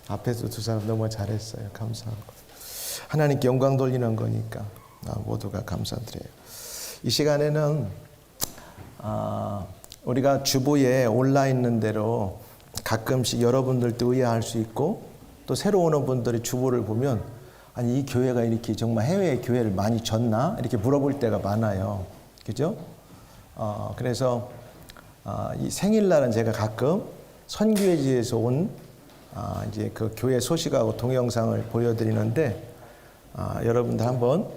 앞에서 두 사람 너무 잘했어요. 감사하고. 하나님께 영광 돌리는 거니까 모두가 감사드려요. 이 시간에는 우리가 주보에 올라있는 대로 가끔씩 여러분들도 의아할 수 있고 또 새로 오는 분들이 주보를 보면 아니 이 교회가 이렇게 정말 해외 교회를 많이 졌나? 이렇게 물어볼 때가 많아요. 그죠? 그래서 이 생일날은 제가 가끔 선교회지에서 온 이제 그 교회 소식하고 동영상을 보여드리는데 여러분들 한번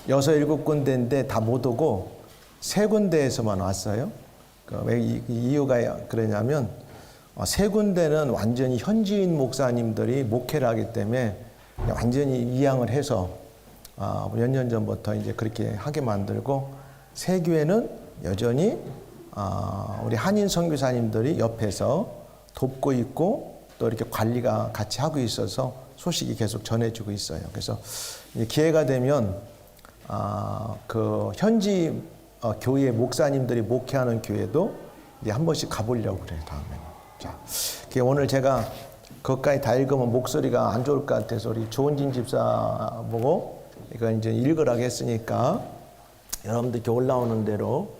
6, 7군데인데 다 못 오고 3군데에서만 왔어요. 왜 이유가 그러냐면 3군데는 완전히 현지인 목사님들이 목회를 하기 때문에 완전히 이양을 해서 몇 년 전부터 이제 그렇게 하게 만들고 3교회는 여전히 우리 한인 선교사님들이 옆에서 돕고 있고 또 이렇게 관리가 같이 하고 있어서 소식이 계속 전해지고 있어요. 그래서 기회가 되면 그 현지 교회 목사님들이 목회하는 교회도 이제 한 번씩 가보려고 그래요. 다음에는. 자, 오늘 제가 그것까지 다 읽으면 목소리가 안 좋을 것 같아서 우리 조은진 집사 보고 이거 이제 읽으라고 했으니까 여러분들 이렇게 올라오는 대로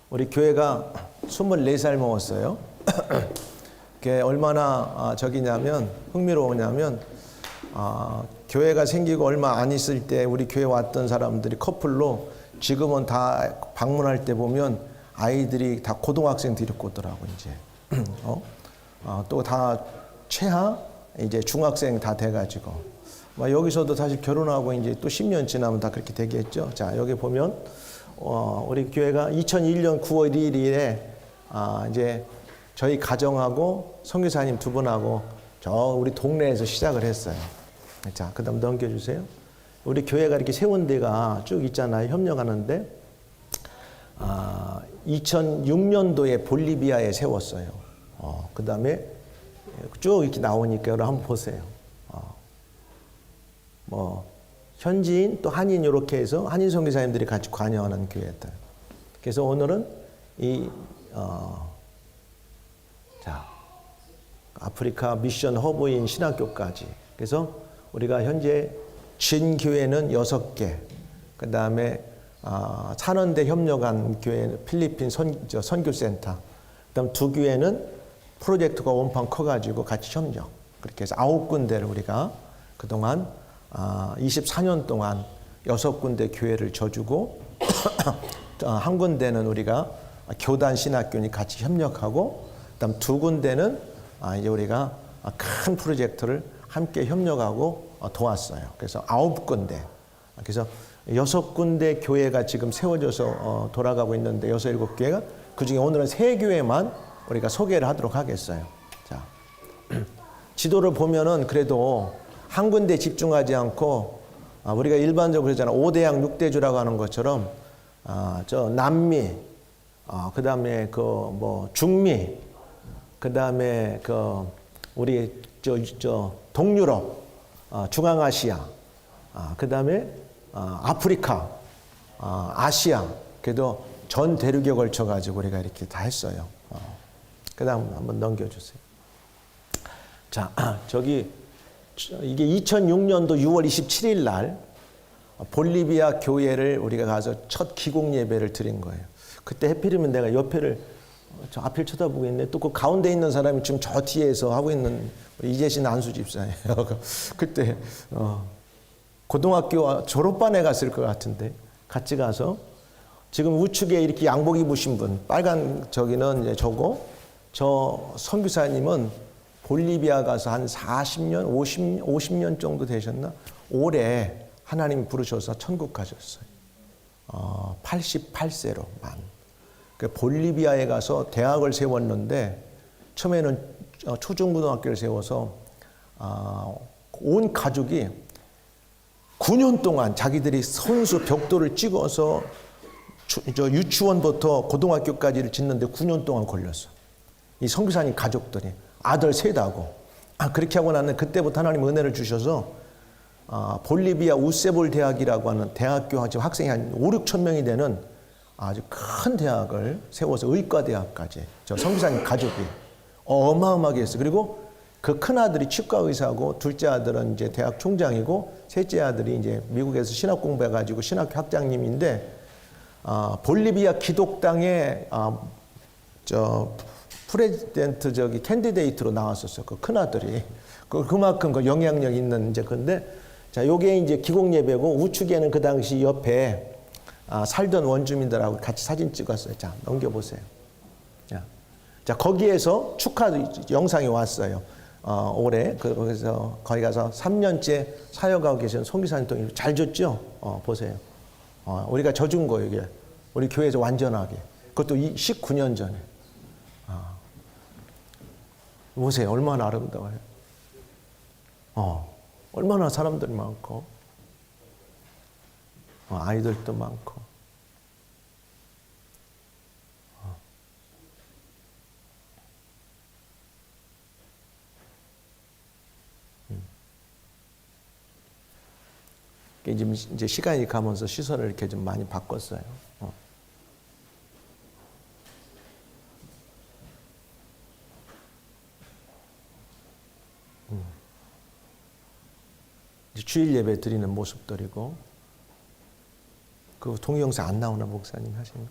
우리 교회가 24살 먹었어요. 그게 얼마나 저기냐면 흥미로우냐면 교회가 생기고 얼마 안 있을 때 우리 교회 왔던 사람들이 커플로 지금은 다 방문할 때 보면 아이들이 다 고등학생 데리고 오더라고 이제. 또 다 최하 이제 중학생 다 돼가지고 여기서도 사실 결혼하고 이제 또 10년 지나면 다 그렇게 되겠죠. 자 여기 보면 우리 교회가 2001년 9월 1일에 이제 저희 가정하고 선교사님 2분하고 저 우리 동네에서 시작을 했어요. 자 그다음 넘겨주세요. 우리 교회가 이렇게 세운 데가 쭉 있잖아요. 협력하는데 2006년도에 볼리비아에 세웠어요. 그 다음에 쭉 이렇게 나오니까 여러분 한번 보세요. 현지인 또 한인 이렇게 해서 한인 선교사님들이 같이 관여하는 교회들. 그래서 오늘은 자 아프리카 미션 허브인 신학교까지. 그래서 우리가 현재 진교회는 6개, 그 다음에 산원대 협력한 교회 필리핀 선교센터, 그 다음 2교회는 프로젝트가 원판 커가지고 같이 협력. 그렇게 해서 9군데를 우리가 그동안 24년 동안 6군데 교회를 져주고 한 군데는 우리가 교단 신학교니 같이 협력하고 그다음 2군데는 이제 우리가 큰 프로젝트를 함께 협력하고 도왔어요. 그래서 9군데. 그래서 6군데 교회가 지금 세워져서 돌아가고 있는데 6, 7교회가 그중에 오늘은 3교회만 우리가 소개를 하도록 하겠어요. 자, 지도를 보면은 그래도 한 군데 집중하지 않고 우리가 일반적으로 그러잖아. 5대양 6대주라고 하는 것처럼 저 남미, 그 다음에 중미, 그 다음에 우리 저 동유럽, 중앙아시아, 그 다음에 아프리카, 아시아, 그래도 전 대륙에 걸쳐가지고 우리가 이렇게 다 했어요. 그 다음 한번 넘겨주세요. 자, 이게 2006년도 6월 27일 날 볼리비아 교회를 우리가 가서 첫 기공 예배를 드린 거예요. 그때 해필이면 내가 옆에를 저 앞을 쳐다보고 있네. 또 그 가운데 있는 사람이 지금 저 뒤에서 하고 있는 우리 이재신 안수 집사예요. 그때 고등학교 졸업반에 갔을 것 같은데 같이 가서 지금 우측에 이렇게 양복 입으신 분 빨간 저기는 이제 저 선교사님은 볼리비아 가서 한 40년, 50년 정도 되셨나? 올해 하나님이 부르셔서 천국 가셨어요. 88세로 만. 볼리비아에 가서 대학을 세웠는데 처음에는 초중고등학교를 세워서 온 가족이 9년 동안 자기들이 선수 벽돌을 찍어서 유치원부터 고등학교까지를 짓는데 9년 동안 걸렸어. 이 선교사님 가족들이 아들 셋하고 그렇게 하고 나는 그때부터 하나님 은혜를 주셔서 볼리비아 우세볼 대학이라고 하는 대학교 지금 학생이 한 5, 6천 명이 되는 아주 큰 대학을 세워서 의과대학까지 저 선교사님 가족이 어마어마하게 했어요. 그리고 그 큰 아들이 치과 의사고 둘째 아들은 이제 대학 총장이고 셋째 아들이 이제 미국에서 신학 공부해가지고 신학교 학장님인데 볼리비아 기독당의 저 프레지던트 저기 캔디데이트로 나왔었어요. 그 큰 아들이 그만큼 그 영향력 있는 이제 건데 자 요게 이제 기공 예배고 우측에는 그 당시 옆에 살던 원주민들하고 같이 사진 찍었어요. 자 넘겨보세요. 자 거기에서 축하 영상이 왔어요. 올해 그래서 거기 가서 3년째 사역하고 계신 송기사님 또 잘 줬죠. 보세요. 우리가 져준 거예요 이게. 우리 교회에서 완전하게. 그것도 19년 전에. 보세요. 얼마나 아름다워요. 얼마나 사람들이 많고 아이들도 많고 이제 시간이 가면서 시설을 이렇게 좀 많이 바꿨어요. 주일 예배 드리는 모습들이고 그 동영상 안 나오나 목사님 하시는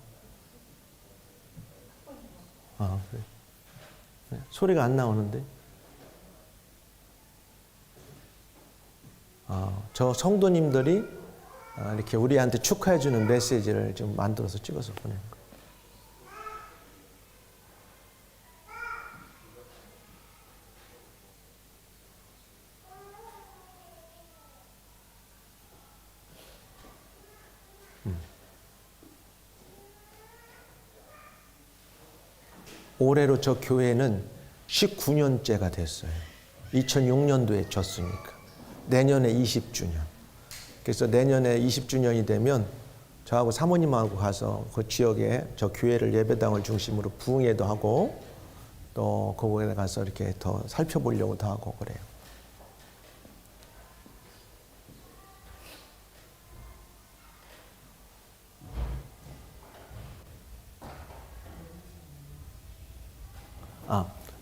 거? 그래. 네, 소리가 안 나오는데. 저 성도님들이 이렇게 우리한테 축하해주는 메시지를 좀 만들어서 찍어서 보내는 거예요. 올해로 저 교회는 19년째가 됐어요. 2006년도에 졌으니까. 내년에 20주년. 그래서 내년에 20주년이 되면 저하고 사모님하고 가서 그 지역에 저 교회를 예배당을 중심으로 부흥회도 하고 또 거기에 가서 이렇게 더 살펴보려고도 하고 그래요.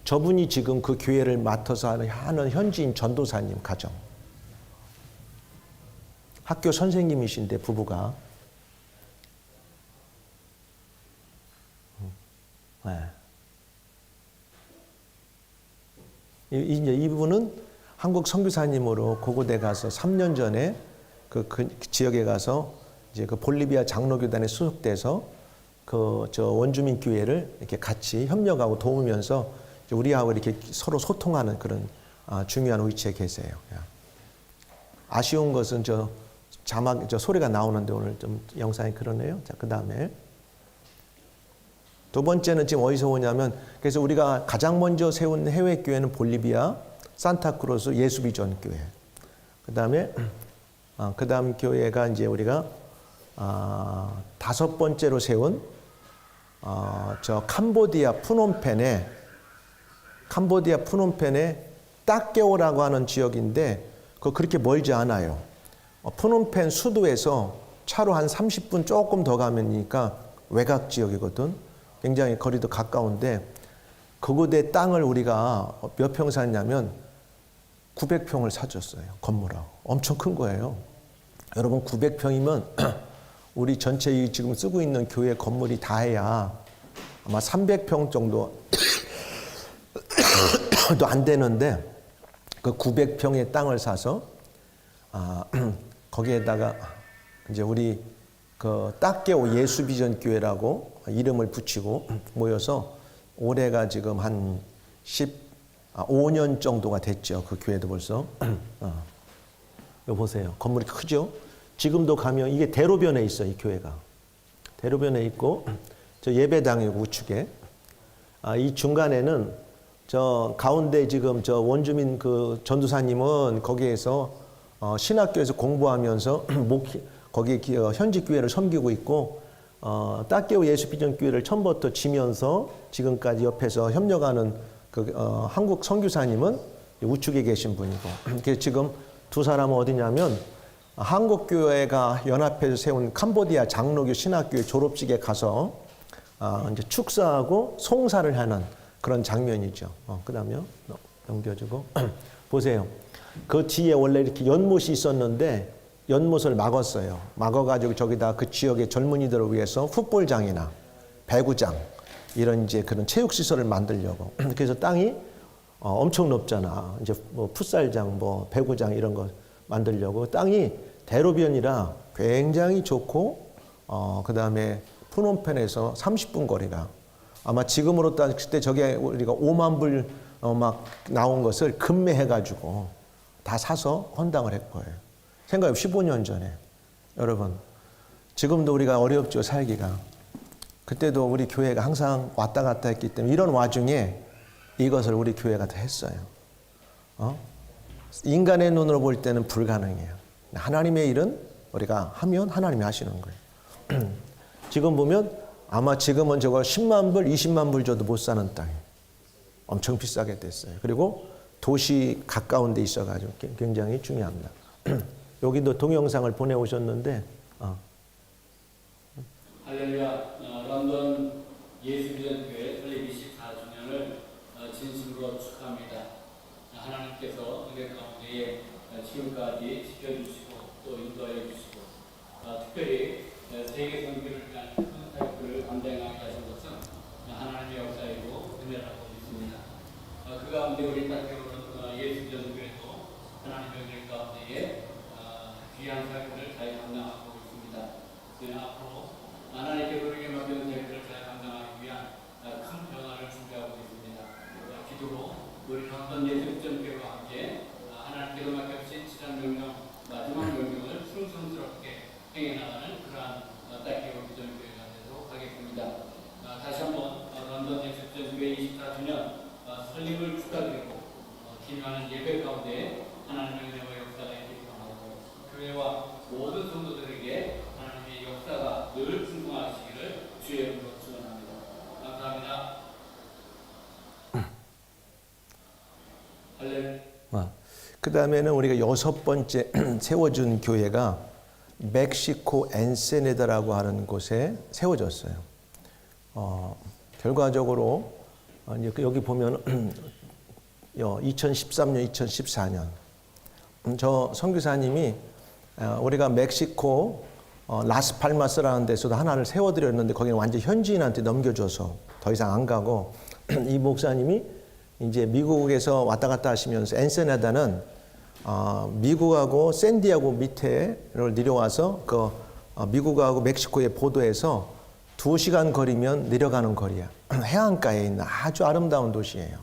저분이 지금 그 교회를 맡아서 하는 현지인 전도사님 가정. 학교 선생님이신데 부부가. 네. 이제 이분은 한국 선교사님으로 고고대 가서 3년 전에 그 지역에 가서 이제 그 볼리비아 장로교단에 소속돼서 저 원주민 교회를 이렇게 같이 협력하고 도우면서 우리하고 이렇게 서로 소통하는 그런 중요한 위치에 계세요. 아쉬운 것은 저 소리가 나오는데 오늘 좀 영상이 그러네요. 자, 그 다음에 두 번째는 지금 어디서 오냐면 그래서 우리가 가장 먼저 세운 해외 교회는 볼리비아 산타크루스 예수비전 교회. 그 다음 교회가 이제 우리가 다섯 번째로 세운 저 캄보디아 푸놈펜에 딱게오라고 하는 지역인데 그렇게 멀지 않아요. 푸놈펜 수도에서 차로 한 30분 조금 더 가면이니까 외곽 지역이거든. 굉장히 거리도 가까운데 그곳의 땅을 우리가 몇 평 샀냐면 900평을 사줬어요. 건물하고. 엄청 큰 거예요. 여러분 900평이면 우리 전체 지금 쓰고 있는 교회 건물이 다 해야 아마 300평 정도 도 안 되는데 그 900평의 땅을 사서 거기에다가 이제 우리 그 딱게오 예수비전 교회라고 이름을 붙이고 모여서 올해가 지금 한 15년 정도가 됐죠. 그 교회도 벌써. 이거 보세요. 건물이 크죠? 지금도 가면 이게 대로변에 있어요. 이 교회가. 대로변에 있고 저 예배당이고 우측에. 이 중간에는 저 가운데 지금 저 원주민 그 전도사님은 거기에서 신학교에서 공부하면서 거기 현지 교회를 섬기고 있고 딱게오 예수비전 교회를 처음부터 지면서 지금까지 옆에서 협력하는 그 한국 선교사님은 우측에 계신 분이고 그래서 지금 두 사람은 어디냐면 한국 교회가 연합해서 세운 캄보디아 장로교 신학교의 졸업식에 가서 이제 축사하고 송사를 하는 그런 장면이죠. 그다음에요. 넘겨주고 보세요. 그 뒤에 원래 이렇게 연못이 있었는데 연못을 막았어요. 막아가지고 저기다 그 지역의 젊은이들을 위해서 풋볼장이나 배구장 이런 이제 그런 체육시설을 만들려고. 그래서 땅이 엄청 높잖아. 이제 뭐 풋살장, 뭐 배구장 이런 거 만들려고 땅이 대로변이라 굉장히 좋고 그 다음에 프놈펜에서 30분 거리라. 아마 지금으로 따 그때 저게 우리가 5만 불 막 나온 것을 급매해가지고 다 사서 헌당을 할 거예요. 생각해 15년 전에. 여러분 지금도 우리가 어렵죠 살기가. 그때도 우리 교회가 항상 왔다 갔다 했기 때문에 이런 와중에 이것을 우리 교회가 다 했어요. 인간의 눈으로 볼 때는 불가능해요. 하나님의 일은 우리가 하면 하나님이 하시는 거예요. 지금 보면 아마 지금은 저거 10만 불, 20만 불 줘도 못 사는 땅이에요. 엄청 비싸게 됐어요. 그리고 도시 가까운 데 있어가지고 굉장히 중요합니다. 여기도 동영상을 보내오셨는데 할렐루야. 런던 예수비전교회 설립 24주년을 진심으로 축하합니다. 하나님께서 은혜 가운데에 지금까지 지켜주시고 또 인도해 주시고 특별히 세계 선교를 위한 큰 사역을 감당하게 하신 것은 하나님의 역사이고 은혜라고 믿습니다. 그 가운데 우리 다케오는 예수비전교회도 하나님의 은혜 가운데에 귀한 사역을 잘 감당하고 있습니다. 앞으로 하나님께 우리에게 맡겨진 사역을 잘 감당하기 위한 큰 변화를 준비하고 있습니다. 기도로 우리 런던 예수비전교회와 함께 하나님께로 맡겨주신 지상 명령, 마지막 명령을 충성스럽게 행해나가는 그러한 다케오 비전교회가 되도록 하겠습니다. 다시 한번 런던 예수비전교회 24주년 설립을 축하드리고 기념하는 예배 가운데 하나님의 은혜와 역사가 있기를 바라고 교회와 모든 성도들에게 하나님의 역사가 늘 풍성하시기를 주의 이름으로 축원합니다. 감사합니다. 할렐루야. 그 다음에는 우리가 6번째 세워준 교회가 멕시코 엔세네다라고 하는 곳에 세워졌어요. 결과적으로 여기 보면 2013년, 2014년 저 선교사님이 우리가 멕시코 라스팔마스라는 데서도 하나를 세워드렸는데 거기는 완전 현지인한테 넘겨줘서 더 이상 안 가고 이 목사님이 이제 미국에서 왔다 갔다 하시면서 엔세네다는 미국하고 샌디아고 밑에를 내려와서 그 미국하고 멕시코의 보도에서 2시간 거리면 내려가는 거리야. 해안가에 있는 아주 아름다운 도시예요.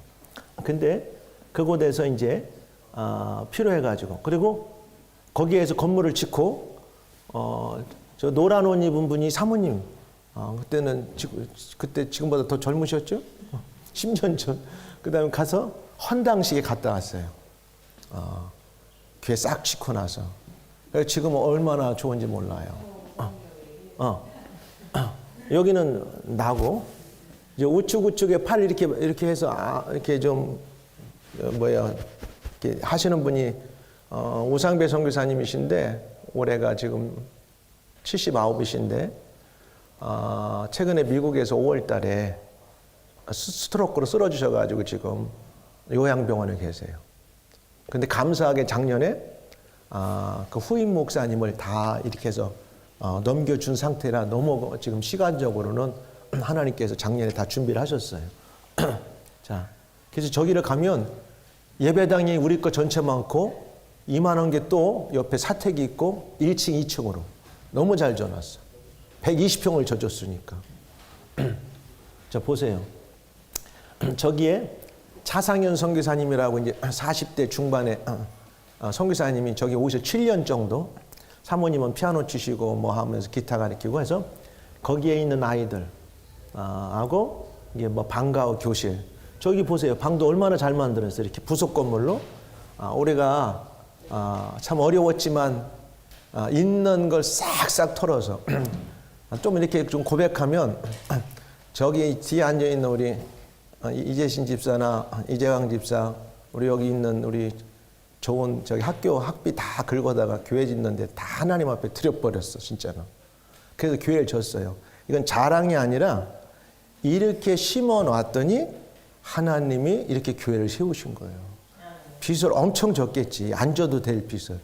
근데 그곳에서 이제 필요해가지고 그리고 거기에서 건물을 짓고 저 노란 옷 입은 분이 사모님 그때 지금보다 더 젊으셨죠? 10년 전. 그 다음에 가서 헌당식에 갔다 왔어요. 귀에 싹 씻고 나서. 지금은 얼마나 좋은지 몰라요. 여기는 나고, 이제 우측에 팔 이렇게 해서, 이렇게 좀, 이렇게 하시는 분이, 오상배 선교사님이신데, 올해가 지금 79이신데, 최근에 미국에서 5월 달에 스트로크로 쓰러지셔가지고 지금 요양병원에 계세요. 근데 감사하게 작년에 그 후임 목사님을 다 이렇게 해서 넘겨준 상태라 너무 지금 시간적으로는 하나님께서 작년에 다 준비를 하셨어요. 자, 그래서 저기를 가면 예배당이 우리 거 전체 많고 이만한 게 또 옆에 사택이 있고 1층, 2층으로 너무 잘 져놨어. 120평을 져줬으니까. 자, 보세요. 저기에 차상현 선교사님이라고 이제 40대 중반에 선교사님이 저기 오셔 7년 정도 사모님은 피아노 치시고 뭐 하면서 기타 가르치고 해서 거기에 있는 아이들 하고 이게 뭐 방과후 교실 저기 보세요. 방도 얼마나 잘 만들었어요. 이렇게 부속 건물로 우리가 참 어려웠지만 있는 걸 싹싹 털어서 좀 이렇게 좀 고백하면 저기 뒤에 앉아 있는 우리 이재신 집사나 이재광 집사, 우리 여기 있는 우리 좋은 저기 학교 학비 다 긁어다가 교회 짓는데 다 하나님 앞에 드려버렸어, 진짜로. 그래서 교회를 졌어요. 이건 자랑이 아니라 이렇게 심어 놨더니 하나님이 이렇게 교회를 세우신 거예요. 빚을 엄청 졌겠지. 안 줘도 될 빚을.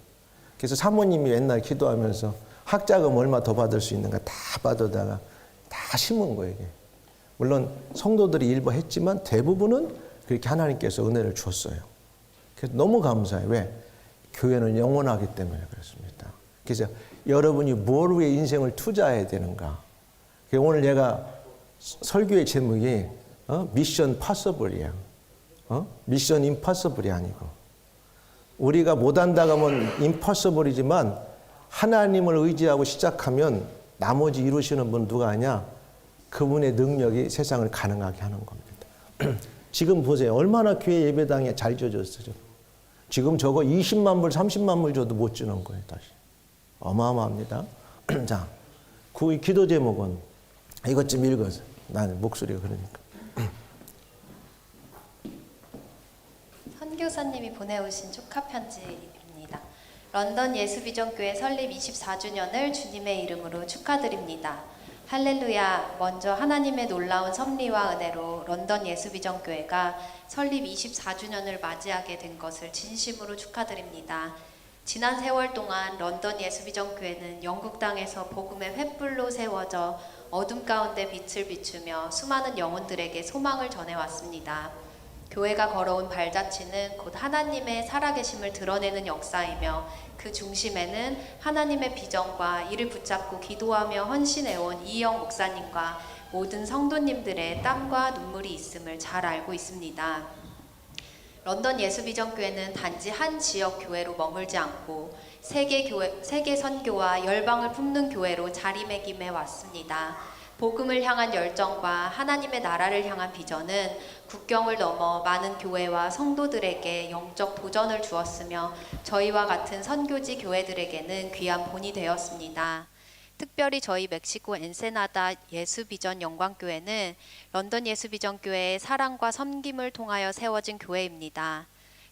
그래서 사모님이 맨날 기도하면서 학자금 얼마 더 받을 수 있는가 다 받아다가 다 심은 거예요. 이게. 물론 성도들이 일부 했지만 대부분은 그렇게 하나님께서 은혜를 주었어요. 그래서 너무 감사해요. 왜? 교회는 영원하기 때문에 그렇습니다. 그래서 여러분이 뭘 위해 인생을 투자해야 되는가. 오늘 내가 설교의 제목이 미션 파서블이야. 미션 임파서블이 아니고. 우리가 못한다고 하면 임파서블이지만 하나님을 의지하고 시작하면 나머지 이루시는 분 누가 아냐? 그분의 능력이 세상을 가능하게 하는 겁니다. 지금 보세요. 얼마나 교회 예배당에 잘 지어졌어요. 지금 저거 20만 불, 30만 불 줘도 못 주는 거예요. 다시. 어마어마합니다. 자, 그 기도 제목은 이것 좀 읽어서. 나는 목소리가 그러니까. 선교사님이 보내오신 축하 편지입니다. 런던 예수비전교회 설립 24주년을 주님의 이름으로 축하드립니다. 할렐루야. 먼저 하나님의 놀라운 섭리와 은혜로 런던 예수비전교회가 설립 24주년을 맞이하게 된 것을 진심으로 축하드립니다. 지난 세월 동안 런던 예수비전교회는 영국 땅에서 복음의 횃불로 세워져 어둠 가운데 빛을 비추며 수많은 영혼들에게 소망을 전해왔습니다. 교회가 걸어온 발자취는 곧 하나님의 살아계심을 드러내는 역사이며 그 중심에는 하나님의 비전과 이를 붙잡고 기도하며 헌신해온 이영 목사님과 모든 성도님들의 땀과 눈물이 있음을 잘 알고 있습니다. 런던 예수비전교회는 단지 한 지역 교회로 머물지 않고 세계 선교와 열방을 품는 교회로 자리매김해 왔습니다. 복음을 향한 열정과 하나님의 나라를 향한 비전은 국경을 넘어 많은 교회와 성도들에게 영적 도전을 주었으며 저희와 같은 선교지 교회들에게는 귀한 본이 되었습니다. 특별히 저희 멕시코 엔세나다 예수비전 영광교회는 런던 예수비전교회의 사랑과 섬김을 통하여 세워진 교회입니다.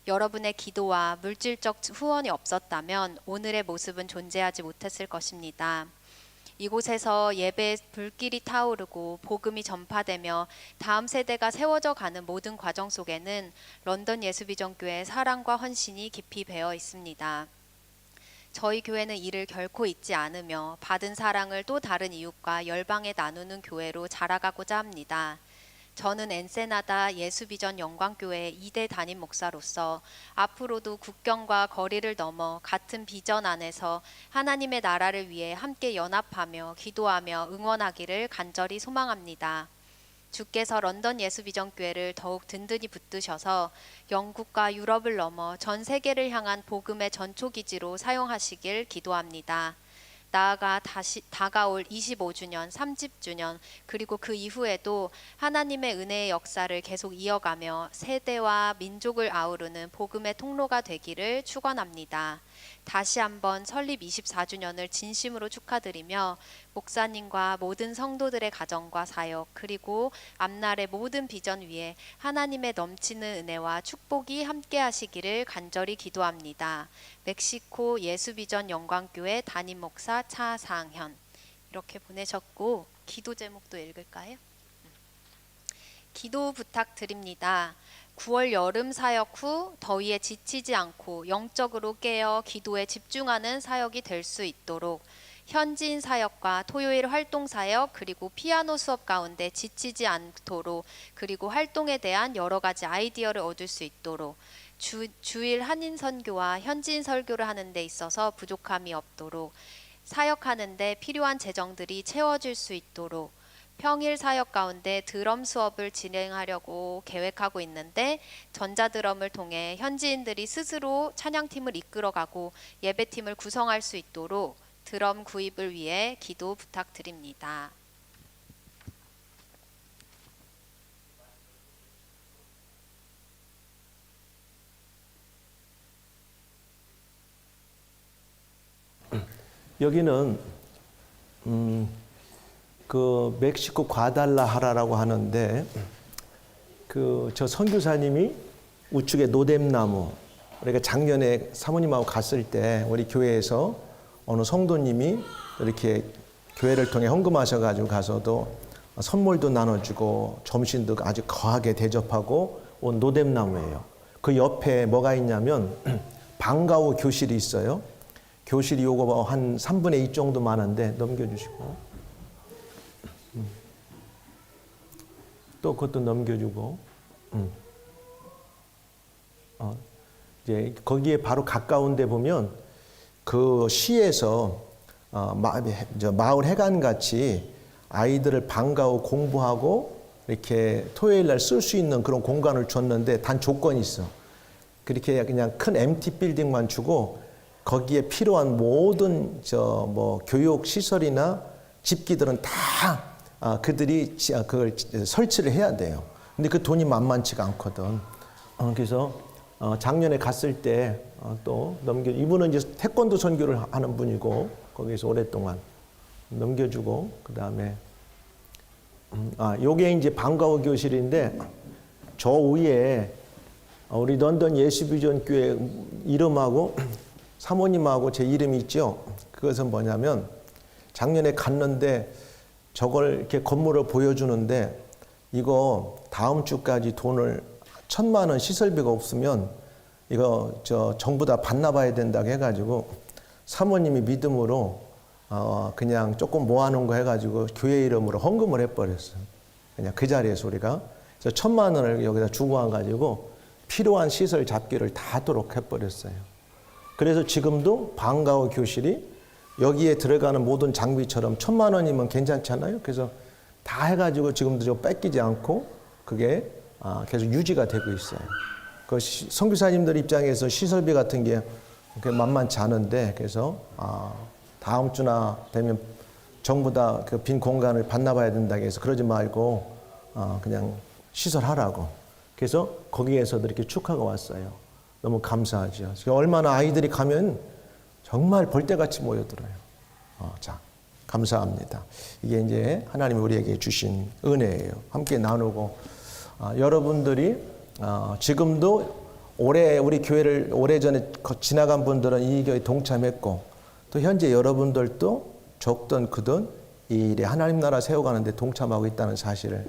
여러분의 기도와 물질적 후원이 없었다면 오늘의 모습은 존재하지 못했을 것입니다. 이곳에서 예배의 불길이 타오르고 복음이 전파되며 다음 세대가 세워져 가는 모든 과정 속에는 런던 예수비전교회의 사랑과 헌신이 깊이 배어 있습니다. 저희 교회는 이를 결코 잊지 않으며 받은 사랑을 또 다른 이웃과 열방에 나누는 교회로 자라가고자 합니다. 저는 엔세나다 예수비전 영광교회의 2대 담임 목사로서 앞으로도 국경과 거리를 넘어 같은 비전 안에서 하나님의 나라를 위해 함께 연합하며 기도하며 응원하기를 간절히 소망합니다. 주께서 런던 예수비전교회를 더욱 든든히 붙드셔서 영국과 유럽을 넘어 전 세계를 향한 복음의 전초기지로 사용하시길 기도합니다. 나아가 다시 다가올 25주년, 30주년 그리고 그 이후에도 하나님의 은혜의 역사를 계속 이어가며 세대와 민족을 아우르는 복음의 통로가 되기를 축원합니다. 다시 한번 설립 24주년을 진심으로 축하드리며 목사님과 모든 성도들의 가정과 사역 그리고 앞날의 모든 비전 위에 하나님의 넘치는 은혜와 축복이 함께 하시기를 간절히 기도합니다. 멕시코 예수비전 영광교회 담임 목사 차상현. 이렇게 보내셨고 기도 제목도 읽을까요? 기도 부탁드립니다. 9월 여름 사역 후 더위에 지치지 않고 영적으로 깨어 기도에 집중하는 사역이 될 수 있도록 현지인 사역과 토요일 활동 사역 그리고 피아노 수업 가운데 지치지 않도록 그리고 활동에 대한 여러 가지 아이디어를 얻을 수 있도록 주일 한인 선교와 현지인 설교를 하는 데 있어서 부족함이 없도록 사역하는 데 필요한 재정들이 채워질 수 있도록 평일 사역 가운데 드럼 수업을 진행하려고 계획하고 있는데 전자드럼을 통해 현지인들이 스스로 찬양팀을 이끌어가고 예배팀을 구성할 수 있도록 드럼 구입을 위해 기도 부탁드립니다. 여기는 그 멕시코 과달라하라라고 하는데 그 저 선교사님이 우측에 노뎀나무 우리가 작년에 사모님하고 갔을 때 우리 교회에서 어느 성도님이 이렇게 교회를 통해 헌금하셔가지고 가서도 선물도 나눠주고 점심도 아주 거하게 대접하고 온 노뎀나무예요. 그 옆에 뭐가 있냐면 방과후 교실이 있어요. 교실이 요거 한 3분의 2 정도 많은데 넘겨주시고 또 그것도 넘겨주고 이제 거기에 바로 가까운 데 보면 그 시에서 마을 해관 같이 아이들을 방과후 공부하고 이렇게 토요일 날 쓸 수 있는 그런 공간을 줬는데 단 조건이 있어. 그렇게 그냥 큰 MT 빌딩만 주고 거기에 필요한 모든 교육 시설이나 집기들은 다 그들이 그걸 설치를 해야 돼요. 근데 그 돈이 만만치가 않거든. 그래서 작년에 갔을 때 또 이분은 이제 태권도 선교를 하는 분이고 거기서 오랫동안 넘겨주고 그다음에 요게 이제 방과후 교실인데 저 위에 우리 런던 예수비전 교회 이름하고 사모님하고 제 이름이 있죠. 그것은 뭐냐면 작년에 갔는데 저걸 이렇게 건물을 보여주는데 이거 다음 주까지 돈을 1,000만 원 시설비가 없으면 이거 전부 다 반납해야 된다고 해가지고 사모님이 믿음으로 그냥 조금 모아놓은 거 해가지고 교회 이름으로 헌금을 해버렸어요. 그냥 그 자리에서 우리가 그래서 1,000만 원을 여기다 주고 와가지고 필요한 시설 잡기를 다 하도록 해버렸어요. 그래서 지금도 방과후 교실이 여기에 들어가는 모든 장비처럼 1,000만 원이면 괜찮잖아요. 그래서 다 해가지고 지금도 저 뺏기지 않고 그게 계속 유지가 되고 있어요. 그 선교사님들 입장에서 시설비 같은 게 만만치 않은데 그래서 다음 주나 되면 전부 다 그 빈 공간을 반납해야 된다고 해서 그러지 말고 그냥 시설하라고. 그래서 거기에서도 이렇게 축하가 왔어요. 너무 감사하죠. 얼마나 아이들이 가면 정말 벌떼같이 모여들어요. 자, 감사합니다. 이게 이제 하나님이 우리에게 주신 은혜예요. 함께 나누고 여러분들이 지금도 우리 교회를 오래전에 지나간 분들은 이 교회에 동참했고 또 현재 여러분들도 적든 크든 이 일에 하나님 나라 세워가는데 동참하고 있다는 사실을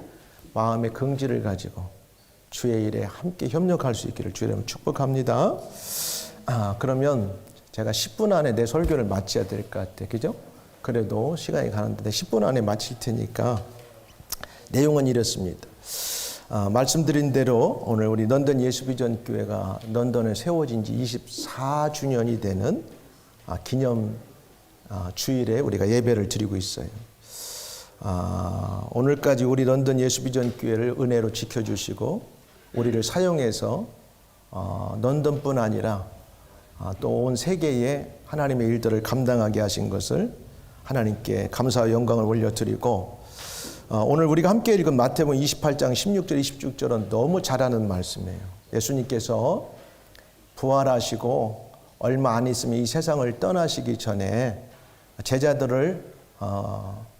마음의 긍지를 가지고 주의 일에 함께 협력할 수 있기를 주의 이름으로 축복합니다. 그러면 제가 10분 안에 내 설교를 마쳐야 될 것 같아요. 그죠? 그래도 시간이 가는데 10분 안에 마칠 테니까 내용은 이렇습니다. 말씀드린 대로 오늘 우리 런던 예수비전 교회가 런던에 세워진 지 24주년이 되는 기념 주일에 우리가 예배를 드리고 있어요. 오늘까지 우리 런던 예수비전 교회를 은혜로 지켜주시고 우리를 사용해서 런던뿐 아니라 또 온 세계에 하나님의 일들을 감당하게 하신 것을 하나님께 감사와 영광을 올려드리고 오늘 우리가 함께 읽은 마태복음 28장 16절 27절은 너무 잘 아는 말씀이에요. 예수님께서 부활하시고 얼마 안 있으면 이 세상을 떠나시기 전에 제자들을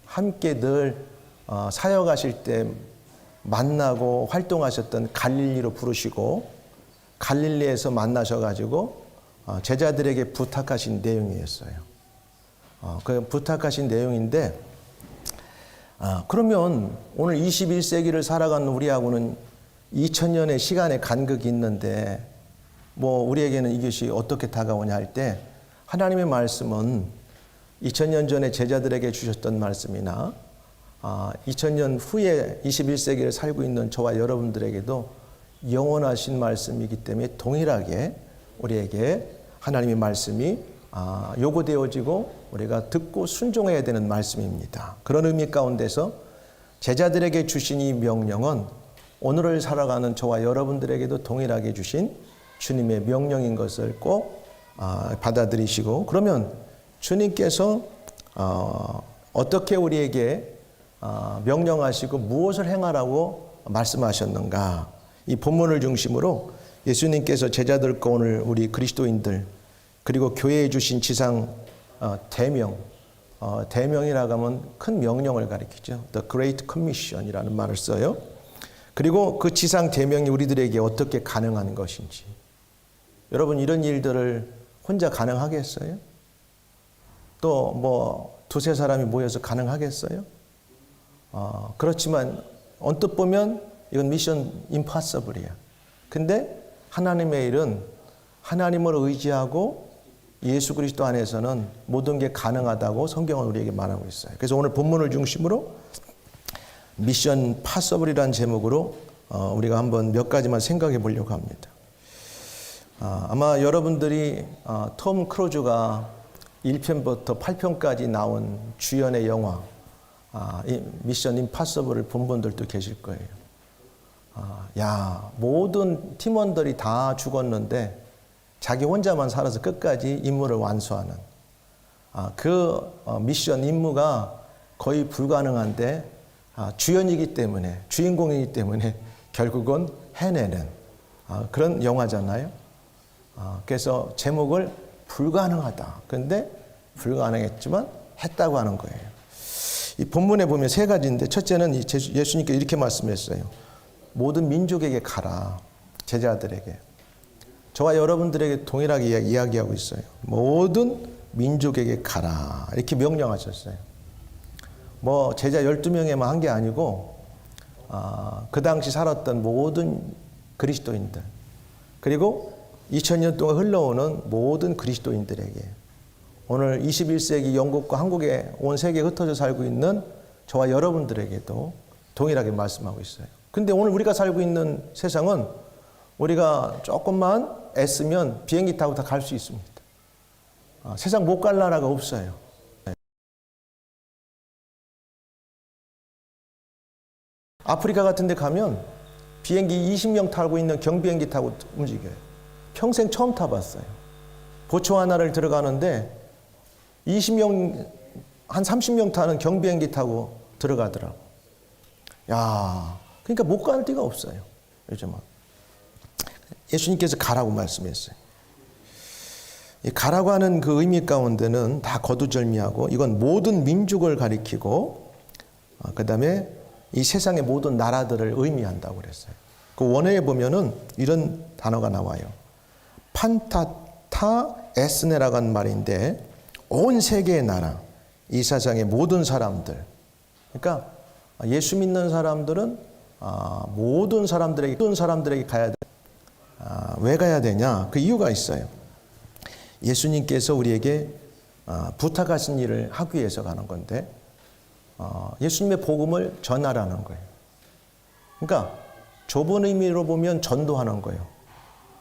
함께 늘 사역하실 때 만나고 활동하셨던 갈릴리로 부르시고 갈릴리에서 만나셔가지고 제자들에게 부탁하신 내용이었어요. 그 부탁하신 내용인데 그러면 오늘 21세기를 살아가는 우리하고는 2000년의 시간의 간극이 있는데 우리에게는 이것이 어떻게 다가오냐 할 때 하나님의 말씀은 2000년 전에 제자들에게 주셨던 말씀이나 2000년 후에 21세기를 살고 있는 저와 여러분들에게도 영원하신 말씀이기 때문에 동일하게 우리에게 하나님의 말씀이 요구되어지고 우리가 듣고 순종해야 되는 말씀입니다. 그런 의미 가운데서 제자들에게 주신 이 명령은 오늘을 살아가는 저와 여러분들에게도 동일하게 주신 주님의 명령인 것을 꼭 받아들이시고 그러면 주님께서 어떻게 우리에게 명령하시고 무엇을 행하라고 말씀하셨는가 이 본문을 중심으로 예수님께서 제자들과 오늘 우리 그리스도인들 그리고 교회에 주신 지상 대명 대명이라고 하면 큰 명령을 가리키죠. The Great Commission이라는 말을 써요. 그리고 그 지상 대명이 우리들에게 어떻게 가능한 것인지 여러분 이런 일들을 혼자 가능하겠어요? 또 두세 사람이 모여서 가능하겠어요? 그렇지만 언뜻 보면 이건 미션 임파서블이야. 근데 하나님의 일은 하나님을 의지하고 예수 그리스도 안에서는 모든 게 가능하다고 성경은 우리에게 말하고 있어요. 그래서 오늘 본문을 중심으로 미션 파서블이라는 제목으로 우리가 한번 몇 가지만 생각해 보려고 합니다. 아마 여러분들이 톰 크루즈가 1편부터 8편까지 나온 주연의 영화 미션 임파서블을 본 분들도 계실 거예요. 모든 팀원들이 다 죽었는데 자기 혼자만 살아서 끝까지 임무를 완수하는 그 미션 임무가 거의 불가능한데 주연이기 때문에 주인공이기 때문에 결국은 해내는 그런 영화잖아요. 그래서 제목을 불가능하다. 그런데 불가능했지만 했다고 하는 거예요. 이 본문에 보면 세 가지인데 첫째는 예수님께서 이렇게 말씀했어요. 모든 민족에게 가라. 제자들에게. 저와 여러분들에게 동일하게 이야기하고 있어요. 모든 민족에게 가라. 이렇게 명령하셨어요. 제자 12명에만 한 게 아니고 그 당시 살았던 모든 그리스도인들 그리고 2000년 동안 흘러오는 모든 그리스도인들에게 오늘 21세기 영국과 한국에 온 세계에 흩어져 살고 있는 저와 여러분들에게도 동일하게 말씀하고 있어요. 근데 오늘 우리가 살고 있는 세상은 우리가 조금만 애쓰면 비행기 타고 다 갈 수 있습니다. 세상 못 갈 나라가 없어요. 아프리카 같은 데 가면 비행기 20명 타고 있는 경비행기 타고 움직여요. 평생 처음 타봤어요. 보츠와나를 들어가는데 20명, 한 30명 타는 경비행기 타고 들어가더라고. 그러니까 못 갈 데가 없어요. 요즘은. 예수님께서 가라고 말씀했어요. 이 가라고 하는 그 의미 가운데는 다 거두절미하고 이건 모든 민족을 가리키고 그 다음에 이 세상의 모든 나라들을 의미한다고 그랬어요. 그 원어에 보면은 이런 단어가 나와요. 판타타 에스네라고 하는 말인데 온 세계의 나라, 이 세상의 모든 사람들. 그러니까 예수 믿는 사람들은 모든 사람들에게 가야 돼. 왜 가야 되냐? 그 이유가 있어요. 예수님께서 우리에게 부탁하신 일을 하기 위해서 가는 건데 예수님의 복음을 전하라는 거예요. 그러니까 좁은 의미로 보면 전도하는 거예요.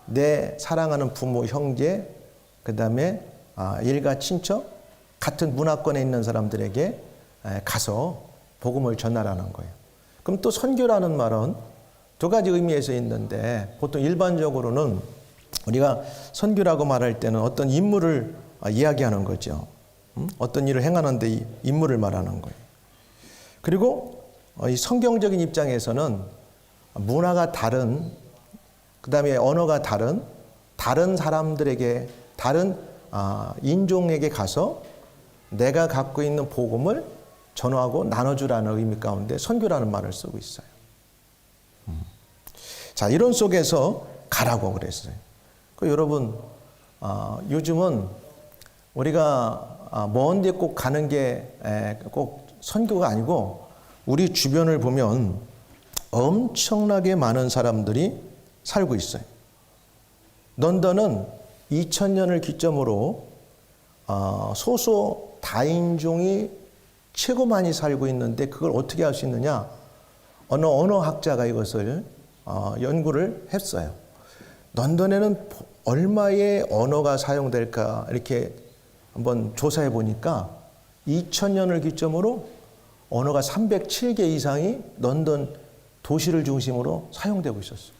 내 사랑하는 부모, 형제, 그 다음에 일가 친척, 같은 문화권에 있는 사람들에게 가서 복음을 전하라는 거예요. 그럼 또 선교라는 말은 두 가지 의미에서 있는데 보통 일반적으로는 우리가 선교라고 말할 때는 어떤 인물을 이야기하는 거죠. 어떤 일을 행하는데 이 인물을 말하는 거예요. 그리고 이 성경적인 입장에서는 문화가 다른, 그 다음에 언어가 다른 사람들에게, 다른 인종에게 가서 내가 갖고 있는 복음을 전하고 나눠주라는 의미 가운데 선교라는 말을 쓰고 있어요. 자, 이런 속에서 가라고 그랬어요. 여러분, 요즘은 우리가 먼 데 꼭 가는 게 꼭 선교가 아니고 우리 주변을 보면 엄청나게 많은 사람들이 살고 있어요. 런던은 2000년을 기점으로 소수 다인종이 최고 많이 살고 있는데 그걸 어떻게 할 수 있느냐? 어느 언어학자가 이것을 연구를 했어요. 런던에는 얼마의 언어가 사용될까 이렇게 한번 조사해 보니까 2000년을 기점으로 언어가 307개 이상이 런던 도시를 중심으로 사용되고 있었어요.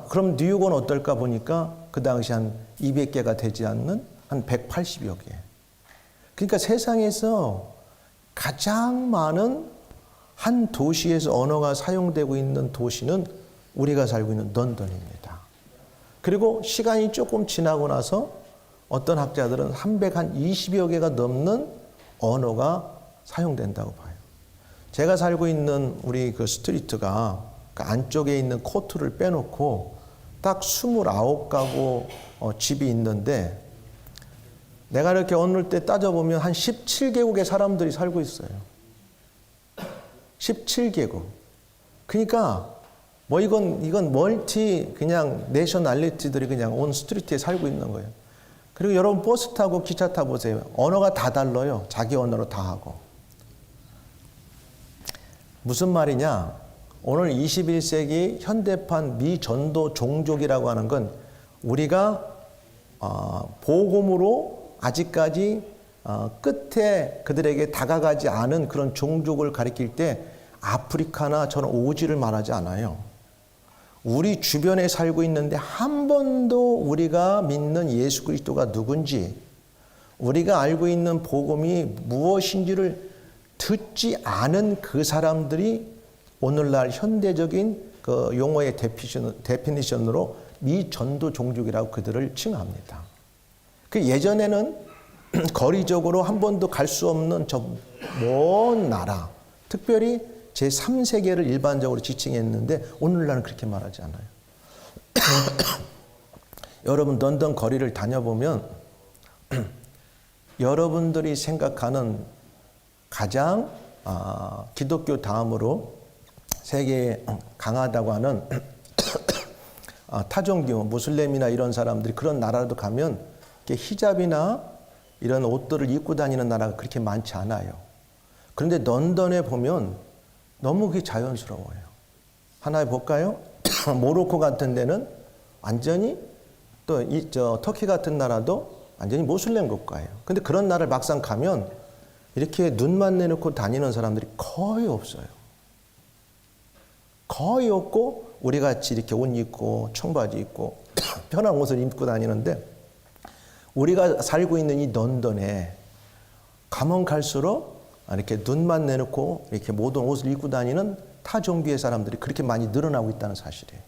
그럼 뉴욕은 어떨까 보니까 그 당시 한 200개가 되지 않는 한 180여 개. 그러니까 세상에서 가장 많은 한 도시에서 언어가 사용되고 있는 도시는 우리가 살고 있는 런던입니다. 그리고 시간이 조금 지나고 나서 어떤 학자들은 320여 개가 넘는 언어가 사용된다고 봐요. 제가 살고 있는 우리 그 스트리트가 그 안쪽에 있는 코트를 빼놓고 딱 29가구 집이 있는데 내가 이렇게 어느 때 따져보면 한 17개국의 사람들이 살고 있어요. 17개국. 그러니까 뭐 이건 멀티 그냥 내셔널리티들이 그냥 온 스트리트에 살고 있는 거예요. 그리고 여러분 버스 타고 기차 타고 보세요. 언어가 다 달라요. 자기 언어로 다 하고. 무슨 말이냐? 오늘 21세기 현대판 미전도 종족이라고 하는 건 우리가 복음으로 아직까지 끝에 그들에게 다가가지 않은 그런 종족을 가리킬 때 아프리카나 저는 오지를 말하지 않아요. 우리 주변에 살고 있는데 한 번도 우리가 믿는 예수 그리스도가 누군지, 우리가 알고 있는 복음이 무엇인지를 듣지 않은 그 사람들이 오늘날 현대적인 그 용어의 데피니션으로 미전도 종족이라고 그들을 칭합니다. 그 예전에는 거리적으로 한 번도 갈 수 없는 저 먼 나라, 특별히 제3세계를 일반적으로 지칭했는데 오늘날은 그렇게 말하지 않아요. 여러분 런던 거리를 다녀보면 여러분들이 생각하는 가장 기독교 다음으로 세계에 강하다고 하는 타종교, 무슬림이나 이런 사람들이 그런 나라도 가면 히잡이나 이런 옷들을 입고 다니는 나라가 그렇게 많지 않아요. 그런데 런던에 보면 너무 그게 자연스러워요. 하나 볼까요? 모로코 같은 데는 완전히 또 터키 같은 나라도 완전히 모슬렘 국가예요. 근데 그런 나라를 막상 가면 이렇게 눈만 내놓고 다니는 사람들이 거의 없어요. 거의 없고 우리 같이 이렇게 옷 입고 청바지 입고 편한 옷을 입고 다니는데 우리가 살고 있는 이 런던에 가면 갈수록 이렇게 눈만 내놓고 이렇게 모든 옷을 입고 다니는 타 종교의 사람들이 그렇게 많이 늘어나고 있다는 사실이에요.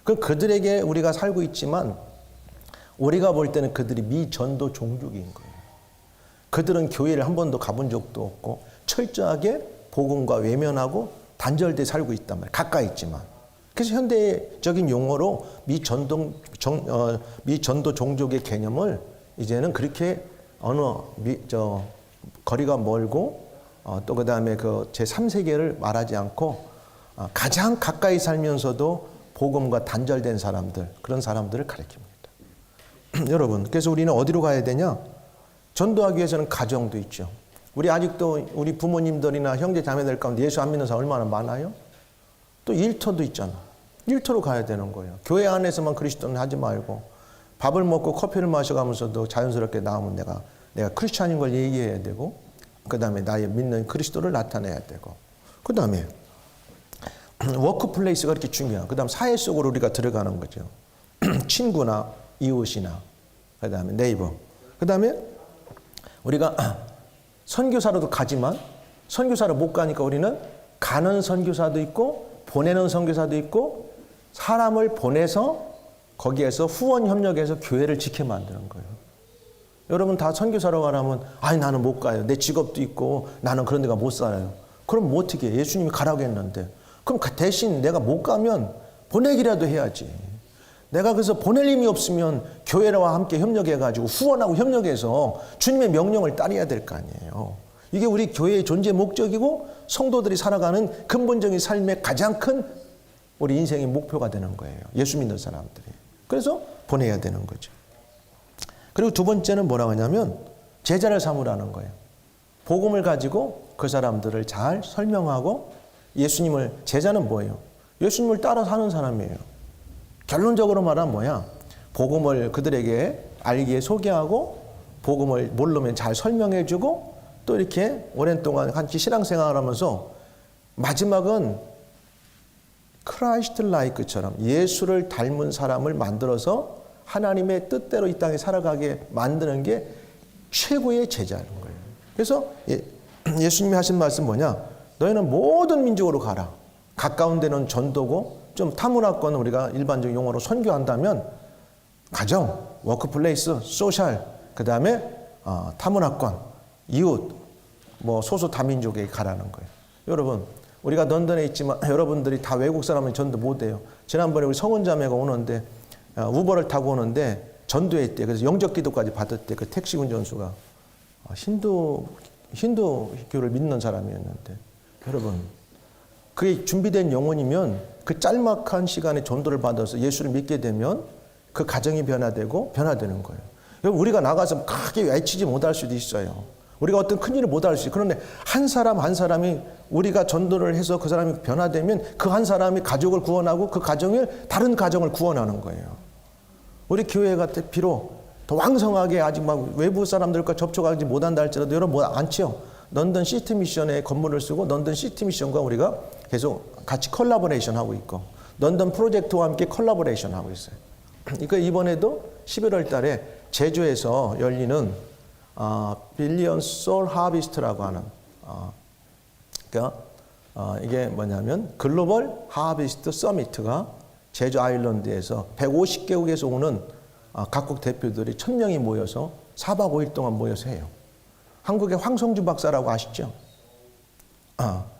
그럼 그들에게 우리가 살고 있지만 우리가 볼 때는 그들이 미전도 종족인 거예요. 그들은 교회를 한 번도 가본 적도 없고 철저하게 복음과 외면하고 단절돼 살고 있단 말이에요. 가까이 있지만. 그래서 현대적인 용어로 미전도 종족의 개념을 이제는 그렇게 거리가 멀고 또 그다음에 그 제3세계를 말하지 않고 가장 가까이 살면서도 복음과 단절된 사람들, 그런 사람들을 가리킵니다. 여러분, 그래서 우리는 어디로 가야 되냐? 전도하기 위해서는 가정도 있죠. 우리 아직도 우리 부모님들이나 형제 자매들 가운데 예수 안 믿는 사람 얼마나 많아요? 또 일터도 있잖아. 일터로 가야 되는 거예요. 교회 안에서만 그리스도는 하지 말고 밥을 먹고 커피를 마셔가면서도 자연스럽게 나오면 내가 크리스찬인 걸 얘기해야 되고, 그 다음에 나의 믿는 그리스도를 나타내야 되고, 그 다음에 워크플레이스가 그렇게 중요해요. 그 다음 사회 속으로 우리가 들어가는 거죠. 친구나 이웃이나, 그 다음에 네이버, 그 다음에 우리가 선교사로도 가지만 선교사로 못 가니까 우리는 가는 선교사도 있고 보내는 선교사도 있고 사람을 보내서 거기에서 후원 협력해서 교회를 지켜 만드는 거예요. 여러분 다 선교사로 가라면 아니 나는 못 가요. 내 직업도 있고 나는 그런 데가 못 살아요. 그럼 뭐 어떻게 해? 예수님이 가라고 했는데. 그럼 대신 내가 못 가면 보내기라도 해야지. 내가 그래서 보낼 힘이 없으면 교회와 함께 협력해가지고 후원하고 협력해서 주님의 명령을 따라야 될 거 아니에요. 이게 우리 교회의 존재 목적이고 성도들이 살아가는 근본적인 삶의 가장 큰 우리 인생의 목표가 되는 거예요. 예수 믿는 사람들이. 그래서 보내야 되는 거죠. 그리고 두 번째는 뭐라고 하냐면 제자를 삼으라는 거예요. 복음을 가지고 그 사람들을 잘 설명하고 예수님을, 제자는 뭐예요? 예수님을 따라 사는 사람이에요. 결론적으로 말하면 뭐야? 복음을 그들에게 알기에 소개하고 복음을 모르면 잘 설명해주고 또 이렇게 오랜 동안 같이 신앙생활을 하면서 마지막은 크라이스트 라이크처럼 예수를 닮은 사람을 만들어서 하나님의 뜻대로 이 땅에 살아가게 만드는 게 최고의 제자인 거예요. 그래서 예수님이 하신 말씀 뭐냐? 너희는 모든 민족으로 가라. 가까운 데는 전도고 좀 타문화권 우리가 일반적인 용어로 선교한다면 가정, 워크플레이스, 소셜, 그 다음에 타문화권, 이웃, 뭐 소수 다민족에게 가라는 거예요. 여러분 우리가 런던에 있지만 여러분들이 다 외국 사람은 전도 못해요. 지난번에 우리 성은자매가 오는데 우버를 타고 오는데 전도했대. 그래서 영적 기도까지 받았대. 그 택시 운전수가 힌두교를 믿는 사람이었는데 여러분 그게 준비된 영혼이면 그 짤막한 시간에 전도를 받아서 예수를 믿게 되면 그 가정이 변화되고 변화되는 거예요. 여러분, 우리가 나가서 크게 외치지 못할 수도 있어요. 우리가 어떤 큰 일을 못할 수 있어요. 그런데 한 사람 한 사람이 우리가 전도를 해서 그 사람이 변화되면 그 한 사람이 가족을 구원하고 그 가정이 다른 가정을 구원하는 거예요. 우리 교회가 비록 더 왕성하게 아직 막 외부 사람들과 접촉하지 못한다 할지라도 여러분 뭐 않죠? 런던 시티 미션에 건물을 쓰고 런던 시티 미션과 우리가 계속 같이 컬래버레이션 하고 있고 런던 프로젝트와 함께 컬래버레이션 하고 있어요. 그러니까 이번에도 11월 달에 제주에서 열리는 빌리언 솔 하비스트라고 하는 이게 뭐냐면 글로벌 하비스트 서미트가 제주 아일랜드에서 150개국에서 오는 각국 대표들이 1000명이 모여서 4박 5일 동안 모여서 해요. 한국의 황성주 박사라고 아시죠?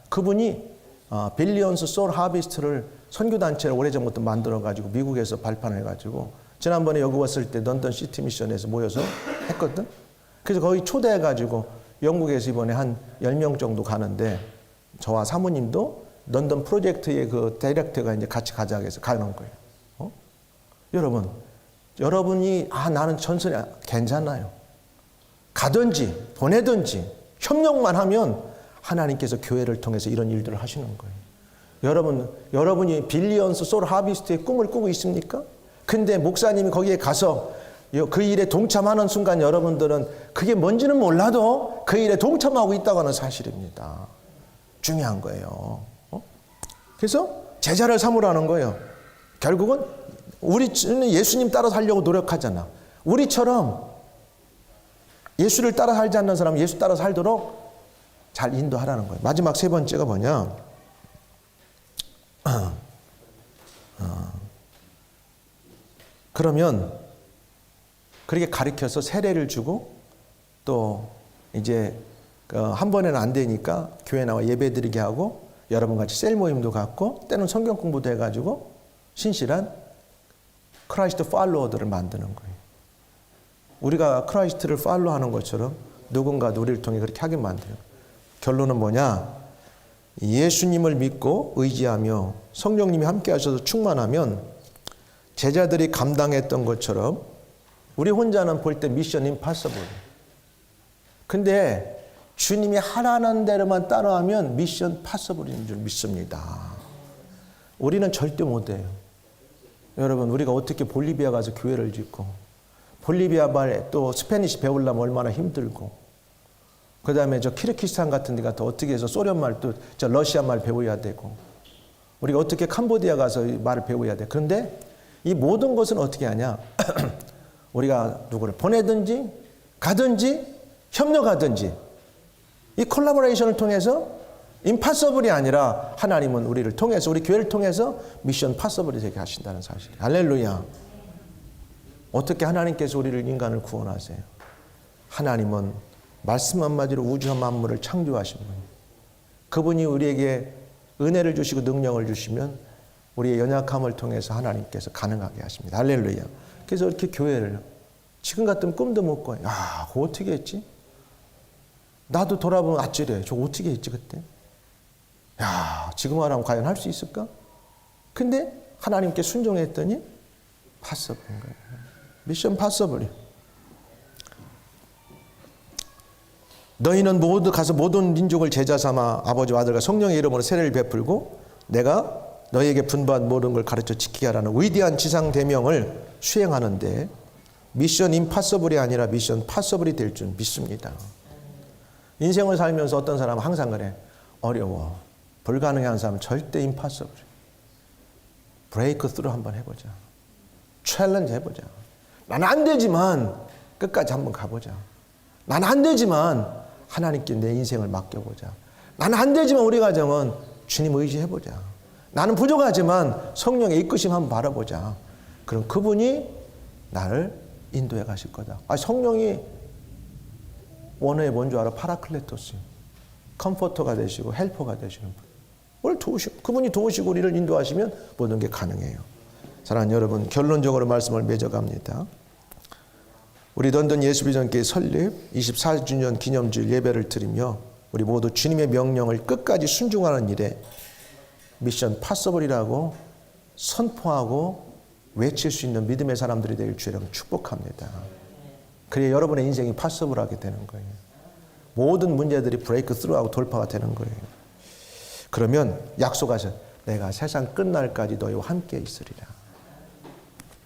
그분이 빌리언스 솔 하비스트를 선교단체를 오래전부터 만들어가지고 미국에서 발판해가지고 지난번에 여기 왔을 때 런던 시티 미션에서 모여서 했거든. 그래서 거의 초대해가지고 영국에서 이번에 한 10명 정도 가는데 저와 사모님도 런던 프로젝트의 그 다이렉터가 이제 같이 가자 해서 가는 거예요. 여러분이 나는 전선이 괜찮아요. 가든지 보내든지 협력만 하면 하나님께서 교회를 통해서 이런 일들을 하시는 거예요. 여러분이 빌리언스 솔 하비스트의 꿈을 꾸고 있습니까? 근데 목사님이 거기에 가서 그 일에 동참하는 순간 여러분들은 그게 뭔지는 몰라도 그 일에 동참하고 있다고 하는 사실입니다. 중요한 거예요. 그래서 제자를 삼으라는 거예요. 결국은 우리는 예수님 따라 살려고 노력하잖아. 우리처럼 예수를 따라 살지 않는 사람은 예수 따라 살도록 잘 인도하라는 거예요. 마지막 세 번째가 뭐냐? 그러면 그렇게 가르쳐서 세례를 주고 또 이제 한 번에는 안 되니까 교회 나와 예배 드리게 하고 여러분 같이 셀 모임도 갖고 때는 성경 공부도 해가지고 신실한 크라이스트 팔로워들을 만드는 거예요. 우리가 크라이스트를 팔로우하는 것처럼 누군가도 우리를 통해 그렇게 하게 만들어요. 결론은 뭐냐? 예수님을 믿고 의지하며 성령님이 함께 하셔서 충만하면 제자들이 감당했던 것처럼 우리 혼자는 볼 때 미션 임파서블. 근데 주님이 하라는 대로만 따라하면 미션 파서블인 줄 믿습니다. 우리는 절대 못해요. 여러분, 우리가 어떻게 볼리비아 가서 교회를 짓고 볼리비아 말 또 스페니시 배우려면 얼마나 힘들고 그 다음에 저 키르기스탄 같은 데 가서 어떻게 해서 소련 말 또 저 러시아 말 배워야 되고 우리가 어떻게 캄보디아 가서 말을 배워야 돼. 그런데 이 모든 것은 어떻게 하냐? 우리가 누구를 보내든지 가든지 협력하든지 이 콜라보레이션을 통해서 임파서블이 아니라 하나님은 우리를 통해서 우리 교회를 통해서 미션 파서블이 되게 하신다는 사실. 할렐루야. 어떻게 하나님께서 우리를 인간을 구원하세요? 하나님은 말씀 한마디로 우주 만물을 창조하신 분이에요. 그분이 우리에게 은혜를 주시고 능력을 주시면 우리의 연약함을 통해서 하나님께서 가능하게 하십니다. 할렐루야. 그래서 이렇게 교회를 지금 같으면 꿈도 못 꿔요. 그거 어떻게 했지? 나도 돌아보면 아찔해. 저 어떻게 했지 그때? 지금 하라면 과연 할 수 있을까? 근데 하나님께 순종했더니 파서블인 거예요. 미션 파서블이. 너희는 모두 가서 모든 민족을 제자 삼아 아버지와 아들과 성령의 이름으로 세례를 베풀고 내가 너희에게 분부한 모든 걸 가르쳐 지키게 하라는 위대한 지상 대명을 수행하는데 미션 임파서블이 아니라 미션 파서블이 될 줄 믿습니다. 인생을 살면서 어떤 사람은 항상 그래. 어려워. 불가능한 사람은 절대 임파서블. 브레이크 스루 한번 해보자. 챌린지 해보자. 나는 안 되지만 끝까지 한번 가보자. 나는 안 되지만 하나님께 내 인생을 맡겨보자. 나는 안 되지만 우리 가정은 주님 의지해보자. 나는 부족하지만 성령의 이끄심 한번 바라보자. 그럼 그분이 나를 인도해 가실 거다. 성령이 원어에 뭔 줄 알아? 파라클레토스. 컴포터가 되시고 헬퍼가 되시는 분. 우리를 도우시고 그분이 도우시고 우리를 인도하시면 모든 게 가능해요. 사랑하는 여러분, 결론적으로 말씀을 맺어갑니다. 우리 런던 예수비전교회 설립 24주년 기념주일 예배를 드리며 우리 모두 주님의 명령을 끝까지 순종하는 일에 미션 파서블이라고 선포하고 외칠 수 있는 믿음의 사람들이 되길 주의 이름으로 축복합니다. 그래야 여러분의 인생이 파서블하게 되는 거예요. 모든 문제들이 브레이크 스루하고 돌파가 되는 거예요. 그러면 약속하셔. 내가 세상 끝날까지 너희와 함께 있으리라.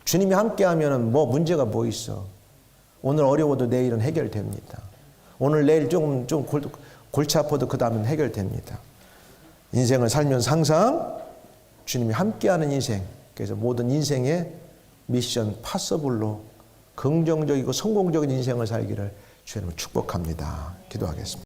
주님이 함께하면 뭐 문제가 뭐 있어. 오늘 어려워도 내일은 해결됩니다. 오늘 내일 좀 골치 아파도 그 다음은 해결됩니다. 인생을 살면서 항상 주님이 함께하는 인생. 그래서 모든 인생의 미션 파서블로 긍정적이고 성공적인 인생을 살기를 주님을 축복합니다. 기도하겠습니다.